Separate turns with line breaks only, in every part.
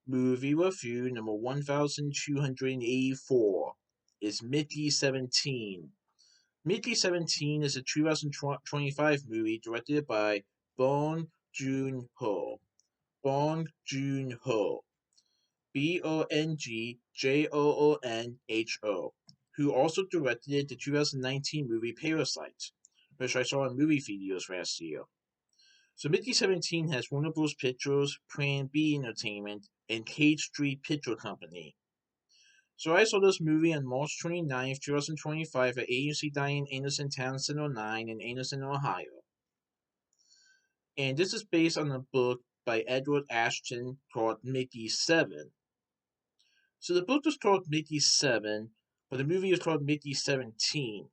Movie review number 1284 is Mickey 17. Mickey 17 is a 2025 movie directed by Bong Joon-ho. Bong Joon-ho. Bongjoonho, who also directed the 2019 movie Parasite, which I saw in movie videos last year. So Mickey 17 has Warner Bros. Pictures, Plan B Entertainment, and Cage Street Picture Company. So I saw this movie on March 29th, 2025 at AMC Dine-In Towne Center 9 in Anderson, Ohio. And this is based on a book by Edward Ashton called Mickey 7. So the book was called Mickey 7, but the movie is called Mickey 17.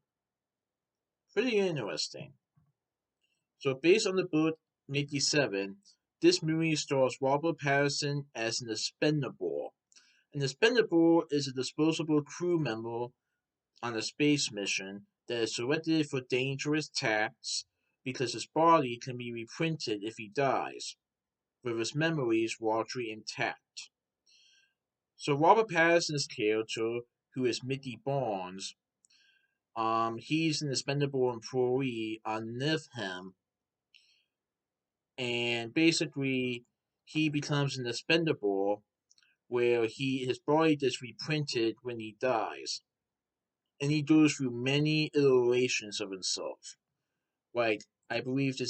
Pretty interesting. So based on the book Mickey 7, this movie stars Robert Pattinson as an expendable. An expendable is a disposable crew member on a space mission that is selected for dangerous tasks because his body can be reprinted if he dies, with his memories largely intact. So Robert Pattinson's character, who is Mickey Barnes, he's an expendable employee on Niflheim, and basically he becomes an expendable where his body gets reprinted when he dies, and he goes through many iterations of himself. Like I believe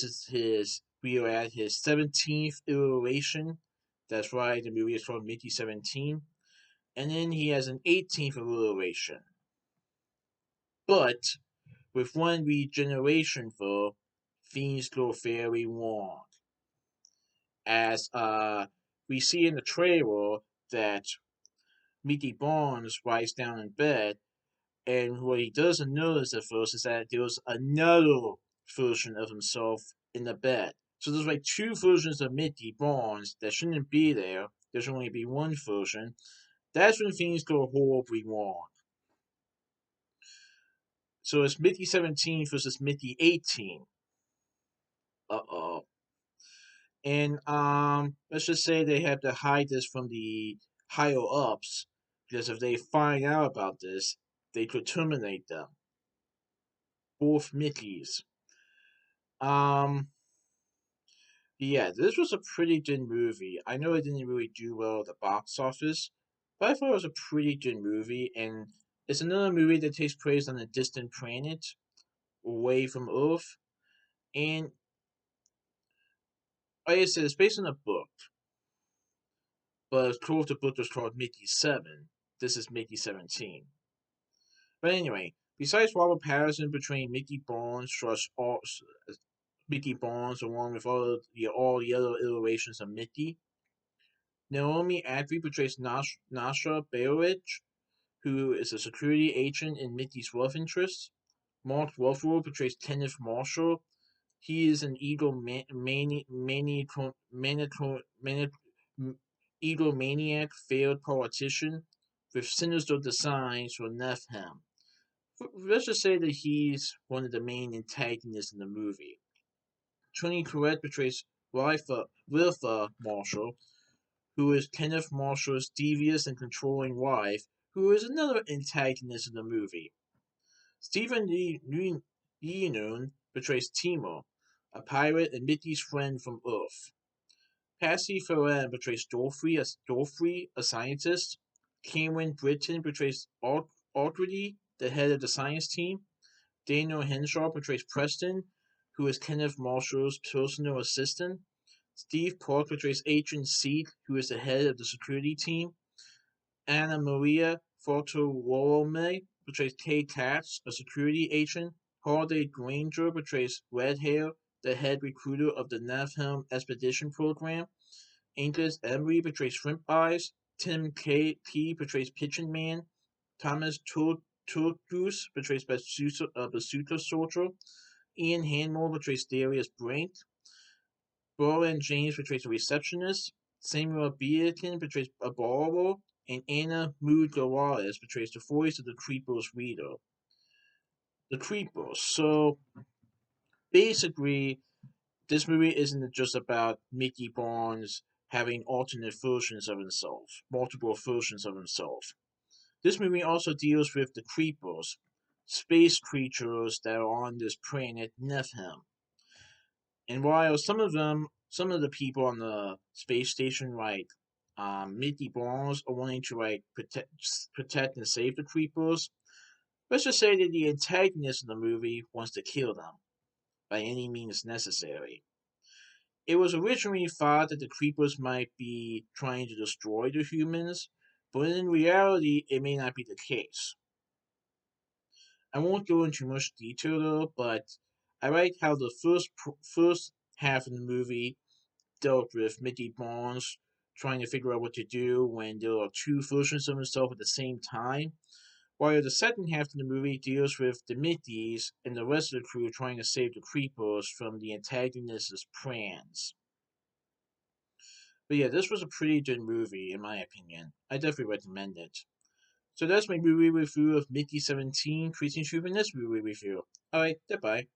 we are at his 17th iteration. That's why the movie is called Mickey 17, and then he has an 18th iteration. But with one regeneration though, things go very wrong. As we see in the trailer that Mickey Barnes lies down in bed, and what he doesn't notice at first is that there's another version of himself in the bed. So there's like two versions of Mickey Barnes that shouldn't be there. There should only be one version. That's when things go horribly wrong. So it's Mickey 17 versus Mickey 18. Uh-oh. And let's just say they have to hide this from the higher ups, because if they find out about this, they could terminate them. Both Mickeys. Um yeah, this was a pretty good movie. I know it didn't really do well at the box office, but I thought it was a pretty good movie, and it's another movie that takes place on a distant planet away from Earth. And like I said, it's based on a book. But of course, the book was called Mickey 7. This is Mickey 17. But anyway, besides Robert Pattinson portraying Mickey Barnes, Mickey Barnes along with all the other iterations of Mickey, Naomi Ackley portrays Nasha Baywitch, who is a security agent in Mickey's love interest. Mark Ruffalo portrays Kenneth Marshall. He is an egomaniac failed politician with sinister designs for Nefham. Let's just say that he's one of the main antagonists in the movie. Tony Collette portrays Wilfa Marshall, who is Kenneth Marshall's devious and controlling wife, who is another antagonist in the movie. Stephen Yeun portrays Timo, a pirate and Mickey's friend from Earth. Passy Ferran portrays Dorfrey, a scientist. Cameron Britton portrays Altredy, the head of the science team. Daniel Henshaw portrays Preston, who is Kenneth Marshall's personal assistant. Steve Park portrays Agent Seed, who is the head of the security team. Anna Maria Fortolome portrays Kay Katz, a security agent. Holiday Granger portrays Redhair, the head recruiter of the Navhelm Expedition Program. Angus Emery portrays Shrimp Eyes. Tim Key portrays Pigeon Man. Thomas Turgoose portrays Basuta Soldier. Ian Hanmore portrays Darius Brink. Brian James portrays a receptionist. Samuel Beakin portrays a borrower. And Anna Mood Gawales portrays the voice of the Creeper's reader. The Creepers. So basically, this movie isn't just about Mickey Barnes having alternate versions of himself, multiple versions of himself. This movie also deals with the creepers, space creatures that are on this planet Nephim. And while some of the people on the space station, like Mickey Barnes, are wanting to protect and save the creepers, let's just say that the antagonist in the movie wants to kill them by any means necessary. It was originally thought that the creepers might be trying to destroy the humans, but in reality, it may not be the case. I won't go into much detail though, but I like how the first half of the movie dealt with Mickey Barnes trying to figure out what to do when there are two versions of himself at the same time, while the second half of the movie deals with the Middies and the rest of the crew trying to save the creepers from the antagonist's plans. But yeah, this was a pretty good movie in my opinion. I definitely recommend it. So that's my movie review of Mickey 17, Creating Truth in this movie review. Alright, goodbye.